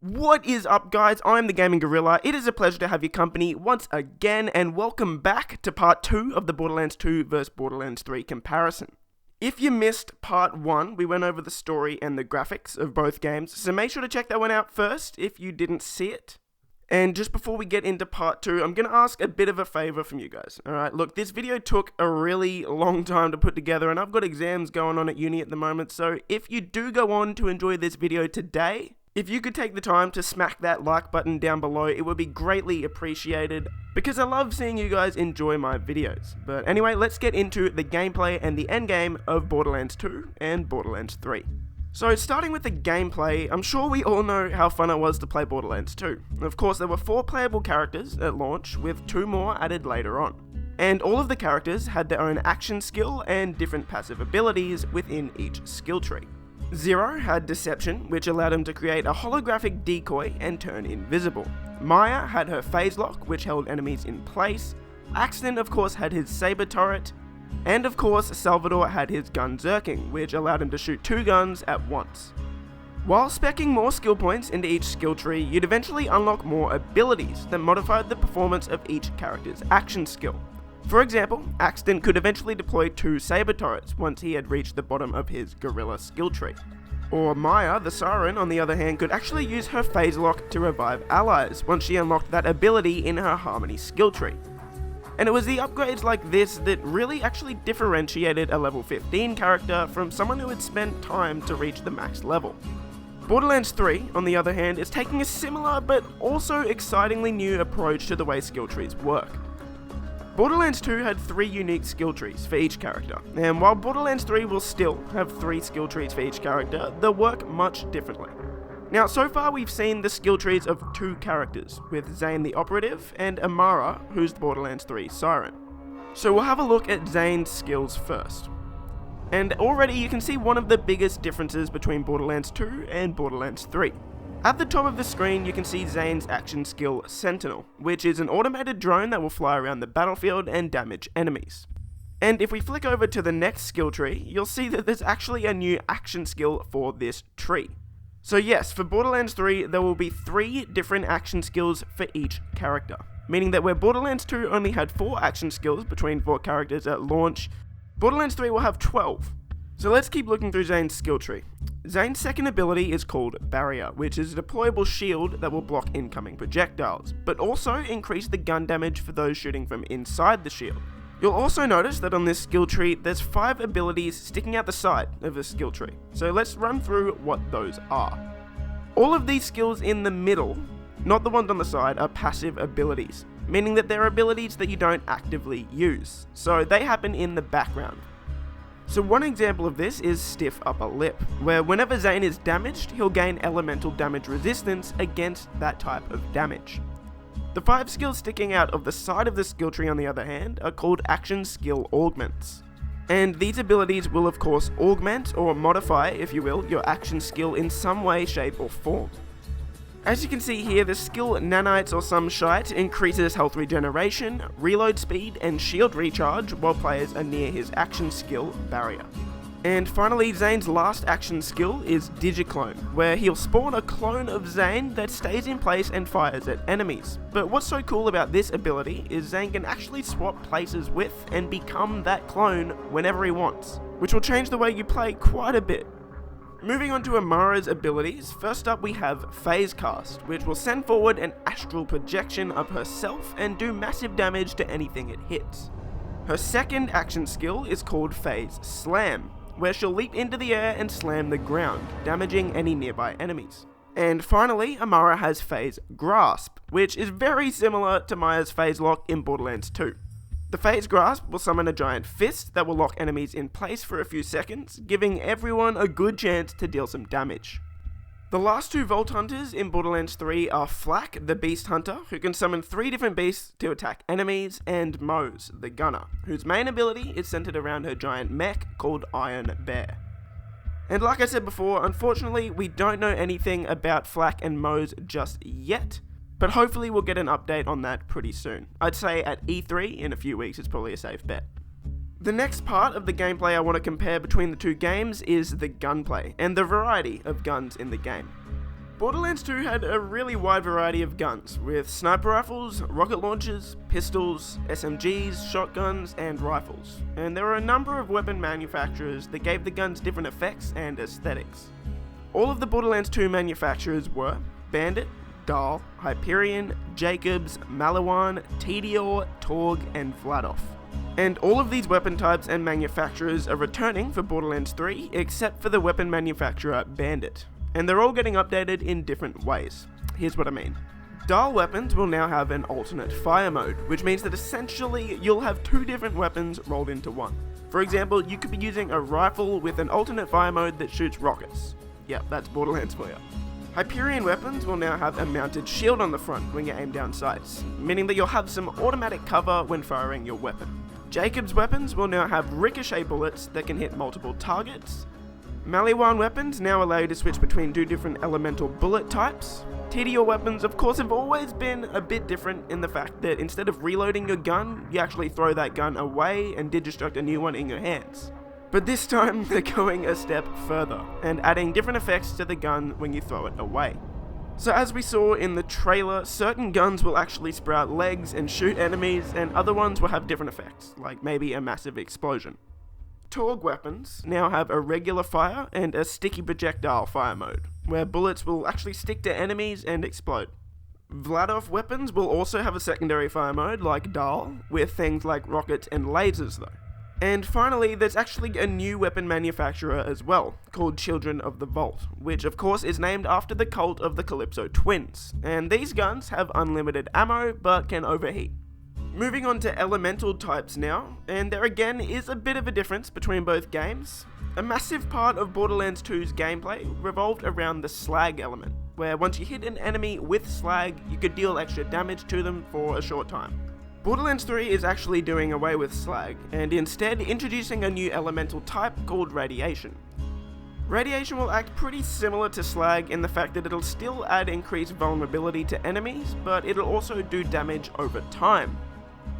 What is up, guys? I'm the Gaming Gorilla. It is a pleasure to have your company once again, and welcome back to part 2 of the Borderlands 2 vs Borderlands 3 comparison. If you missed part 1, we went over the story and the graphics of both games, so make sure to check that one out first if you didn't see it. And just before we get into part 2, I'm going to ask a bit of a favor from you guys. Alright, look, this video took a really long time to put together, and I've got exams going on at uni at the moment, so if you do go on to enjoy this video today, if you could take the time to smack that like button down below, it would be greatly appreciated, because I love seeing you guys enjoy my videos. But anyway, let's get into the gameplay and the endgame of Borderlands 2 and Borderlands 3. So starting with the gameplay, I'm sure we all know how fun it was to play Borderlands 2. Of course, there were 4 playable characters at launch, with 2 more added later on. And all of the characters had their own action skill and different passive abilities within each skill tree. Zero had Deception, which allowed him to create a holographic decoy and turn invisible. Maya had her Phase Lock, which held enemies in place. Axton, of course, had his Saber Turret. And of course, Salvador had his Gun Zerking, which allowed him to shoot 2 guns at once. While speccing more skill points into each skill tree, you'd eventually unlock more abilities that modified the performance of each character's action skill. For example, Axton could eventually deploy 2 Saber Turrets once he had reached the bottom of his Gorilla skill tree. Or Maya, the Siren, on the other hand, could actually use her Phase Lock to revive allies once she unlocked that ability in her Harmony skill tree. And it was the upgrades like this that really actually differentiated a level 15 character from someone who had spent time to reach the max level. Borderlands 3, on the other hand, is taking a similar but also excitingly new approach to the way skill trees work. Borderlands 2 had 3 unique skill trees for each character, and while Borderlands 3 will still have 3 skill trees for each character, they'll work much differently. Now, so far we've seen the skill trees of 2 characters, with Zane the Operative and Amara, who's the Borderlands 3 Siren. So we'll have a look at Zane's skills first. And already you can see one of the biggest differences between Borderlands 2 and Borderlands 3. At the top of the screen, you can see Zane's action skill, Sentinel, which is an automated drone that will fly around the battlefield and damage enemies. And if we flick over to the next skill tree, you'll see that there's actually a new action skill for this tree. So yes, for Borderlands 3, there will be 3 different action skills for each character, meaning that where Borderlands 2 only had 4 action skills between 4 characters at launch, Borderlands 3 will have 12. So let's keep looking through Zane's skill tree. Zane's second ability is called Barrier, which is a deployable shield that will block incoming projectiles, but also increase the gun damage for those shooting from inside the shield. You'll also notice that on this skill tree, there's 5 abilities sticking out the side of the skill tree, so let's run through what those are. All of these skills in the middle, not the ones on the side, are passive abilities, meaning that they're abilities that you don't actively use, so they happen in the background. So one example of this is Stiff Upper Lip, where whenever Zane is damaged, he'll gain elemental damage resistance against that type of damage. The 5 skills sticking out of the side of the skill tree, on the other hand, are called Action Skill Augments. And these abilities will of course augment or modify, if you will, your action skill in some way, shape or form. As you can see here, the skill Nanites or some shite increases health regeneration, reload speed, and shield recharge while players are near his action skill, Barrier. And finally, Zane's last action skill is Digiclone, where he'll spawn a clone of Zane that stays in place and fires at enemies. But what's so cool about this ability is Zane can actually swap places with and become that clone whenever he wants, which will change the way you play quite a bit. Moving on to Amara's abilities, first up we have Phase Cast, which will send forward an astral projection of herself and do massive damage to anything it hits. Her second action skill is called Phase Slam, where she'll leap into the air and slam the ground, damaging any nearby enemies. And finally, Amara has Phase Grasp, which is very similar to Maya's Phase Lock in Borderlands 2. The Phase Grasp will summon a giant fist that will lock enemies in place for a few seconds, giving everyone a good chance to deal some damage. The last 2 Vault Hunters in Borderlands 3 are Flak, the Beast Hunter, who can summon 3 different beasts to attack enemies, and Mose, the Gunner, whose main ability is centered around her giant mech called Iron Bear. And like I said before, unfortunately we don't know anything about Flak and Mose just yet, but hopefully we'll get an update on that pretty soon. I'd say at E3 in a few weeks is probably a safe bet. The next part of the gameplay I want to compare between the 2 games is the gunplay, and the variety of guns in the game. Borderlands 2 had a really wide variety of guns, with sniper rifles, rocket launchers, pistols, SMGs, shotguns, and rifles. And there were a number of weapon manufacturers that gave the guns different effects and aesthetics. All of the Borderlands 2 manufacturers were Bandit, Dahl, Hyperion, Jacobs, Maliwan, Tediore, Torg, and Vladof. And all of these weapon types and manufacturers are returning for Borderlands 3, except for the weapon manufacturer Bandit. And they're all getting updated in different ways. Here's what I mean. Dahl weapons will now have an alternate fire mode, which means that essentially you'll have two different weapons rolled into one. For example, you could be using a rifle with an alternate fire mode that shoots rockets. Yep, that's Borderlands for you. Hyperion weapons will now have a mounted shield on the front when you aim down sights, meaning that you'll have some automatic cover when firing your weapon. Jacobs weapons will now have ricochet bullets that can hit multiple targets. Maliwan weapons now allow you to switch between two different elemental bullet types. Tediore weapons, of course, have always been a bit different in the fact that instead of reloading your gun, you actually throw that gun away and digistruct a new one in your hands. But this time, they're going a step further, and adding different effects to the gun when you throw it away. So as we saw in the trailer, certain guns will actually sprout legs and shoot enemies, and other ones will have different effects, like maybe a massive explosion. Torg weapons now have a regular fire and a sticky projectile fire mode, where bullets will actually stick to enemies and explode. Vladof weapons will also have a secondary fire mode like Dahl, with things like rockets and lasers though. And finally, there's actually a new weapon manufacturer as well, called Children of the Vault, which of course is named after the cult of the Calypso twins, and these guns have unlimited ammo but can overheat. Moving on to elemental types now, and there again is a bit of a difference between both games. A massive part of Borderlands 2's gameplay revolved around the slag element, where once you hit an enemy with slag, you could deal extra damage to them for a short time. Borderlands 3 is actually doing away with slag, and instead introducing a new elemental type called radiation. Radiation will act pretty similar to slag in the fact that it'll still add increased vulnerability to enemies, but it'll also do damage over time.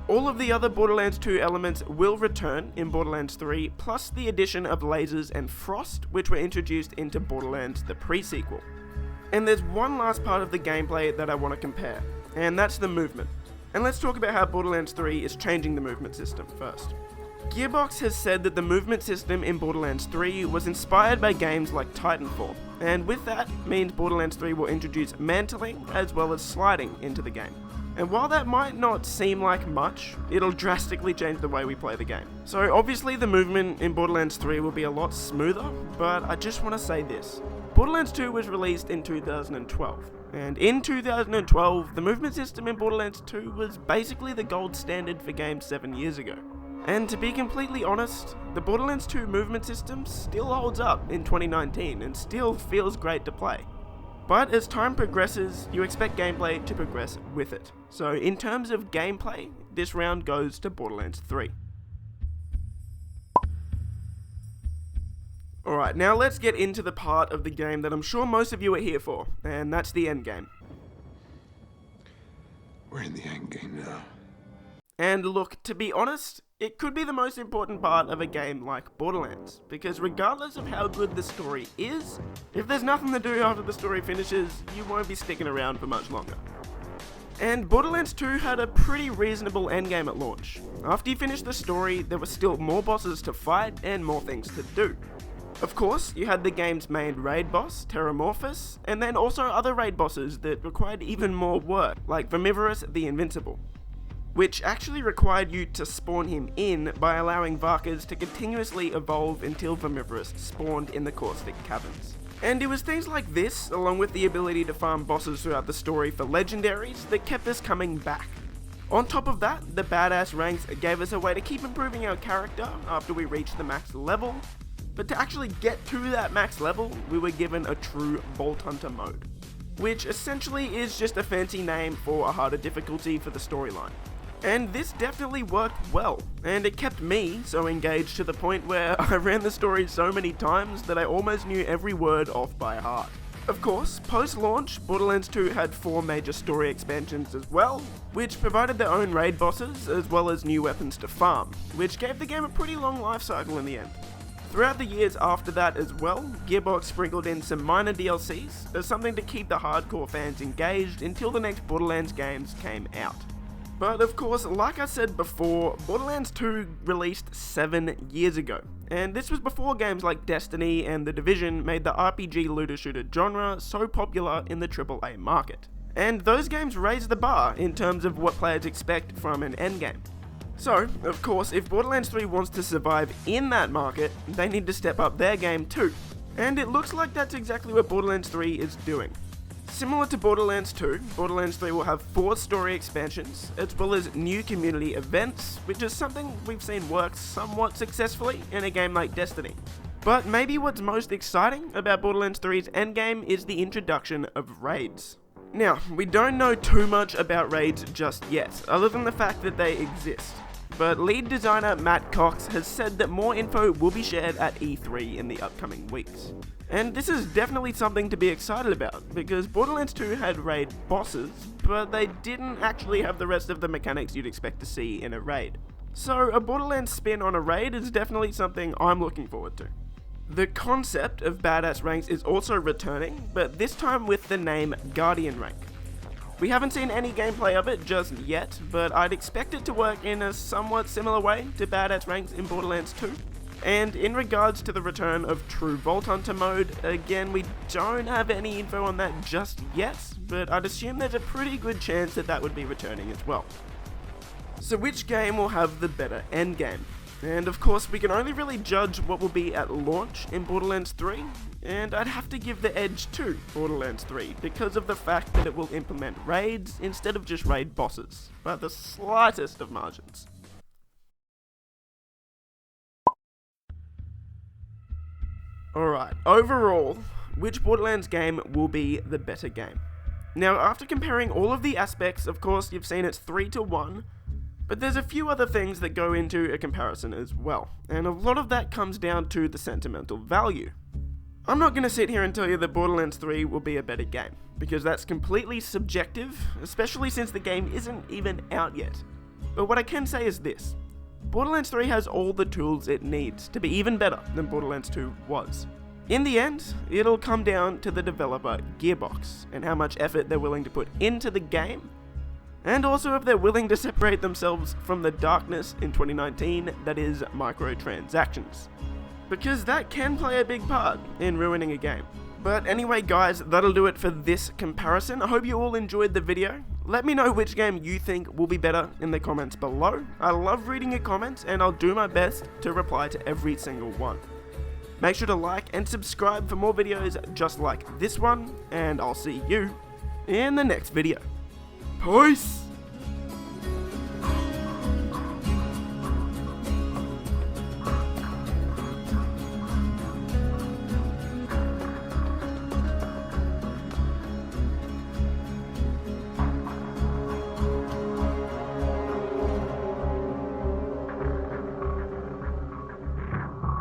All of the other Borderlands 2 elements will return in Borderlands 3, plus the addition of lasers and frost, which were introduced into Borderlands the pre-sequel. And there's one last part of the gameplay that I want to compare, and that's the movement. And let's talk about how Borderlands 3 is changing the movement system first. Gearbox has said that the movement system in Borderlands 3 was inspired by games like Titanfall, and with that means Borderlands 3 will introduce mantling as well as sliding into the game. And while that might not seem like much, it'll drastically change the way we play the game. So obviously the movement in Borderlands 3 will be a lot smoother, but I just want to say this. Borderlands 2 was released in 2012, and in 2012, the movement system in Borderlands 2 was basically the gold standard for games 7 years ago. And to be completely honest, the Borderlands 2 movement system still holds up in 2019 and still feels great to play. But as time progresses, you expect gameplay to progress with it. So in terms of gameplay, this round goes to Borderlands 3. Alright, now let's get into the part of the game that I'm sure most of you are here for, and that's the endgame. We're in the endgame now. And look, to be honest, it could be the most important part of a game like Borderlands, because regardless of how good the story is, if there's nothing to do after the story finishes, you won't be sticking around for much longer. And Borderlands 2 had a pretty reasonable endgame at launch. After you finished the story, there were still more bosses to fight and more things to do. Of course, you had the game's main raid boss, Terramorphous, and then also other raid bosses that required even more work, like Vermivorous the Invincible, which actually required you to spawn him in by allowing Varkas to continuously evolve until Vermivorous spawned in the Caustic Caverns. And it was things like this, along with the ability to farm bosses throughout the story for legendaries, that kept us coming back. On top of that, the badass ranks gave us a way to keep improving our character after we reached the max level, but to actually get to that max level, we were given a true Vault Hunter mode, which essentially is just a fancy name for a harder difficulty for the storyline. And this definitely worked well, and it kept me so engaged to the point where I ran the story so many times that I almost knew every word off by heart. Of course, post-launch, Borderlands 2 had 4 major story expansions as well, which provided their own raid bosses as well as new weapons to farm, which gave the game a pretty long life cycle in the end. Throughout the years after that as well, Gearbox sprinkled in some minor DLCs as something to keep the hardcore fans engaged until the next Borderlands games came out. But of course, like I said before, Borderlands 2 released 7 years ago, and this was before games like Destiny and The Division made the RPG looter-shooter genre so popular in the AAA market. And those games raised the bar in terms of what players expect from an endgame. So, of course, if Borderlands 3 wants to survive in that market, they need to step up their game too. And it looks like that's exactly what Borderlands 3 is doing. Similar to Borderlands 2, Borderlands 3 will have 4 story expansions, as well as new community events, which is something we've seen work somewhat successfully in a game like Destiny. But maybe what's most exciting about Borderlands 3's endgame is the introduction of raids. Now, we don't know too much about raids just yet, other than the fact that they exist. But lead designer Matt Cox has said that more info will be shared at E3 in the upcoming weeks. And this is definitely something to be excited about, because Borderlands 2 had raid bosses, but they didn't actually have the rest of the mechanics you'd expect to see in a raid. So a Borderlands spin on a raid is definitely something I'm looking forward to. The concept of badass ranks is also returning, but this time with the name Guardian rank. We haven't seen any gameplay of it just yet, but I'd expect it to work in a somewhat similar way to badass ranks in Borderlands 2. And in regards to the return of True Vault Hunter mode, again, we don't have any info on that just yet, but I'd assume there's a pretty good chance that that would be returning as well. So which game will have the better endgame? And of course, we can only really judge what will be at launch in Borderlands 3, and I'd have to give the edge to Borderlands 3 because of the fact that it will implement raids instead of just raid bosses, by the slightest of margins. Alright, overall, which Borderlands game will be the better game? Now, after comparing all of the aspects, of course, you've seen it's 3-1, but there's a few other things that go into a comparison as well, and a lot of that comes down to the sentimental value. I'm not going to sit here and tell you that Borderlands 3 will be a better game, because that's completely subjective, especially since the game isn't even out yet. But what I can say is this: Borderlands 3 has all the tools it needs to be even better than Borderlands 2 was. In the end, it'll come down to the developer Gearbox, and how much effort they're willing to put into the game, and also if they're willing to separate themselves from the darkness in 2019 that is microtransactions. Because that can play a big part in ruining a game. But anyway guys, that'll do it for this comparison. I hope you all enjoyed the video. Let me know which game you think will be better in the comments below. I love reading your comments and I'll do my best to reply to every single one. Make sure to like and subscribe for more videos just like this one, and I'll see you in the next video. Peace!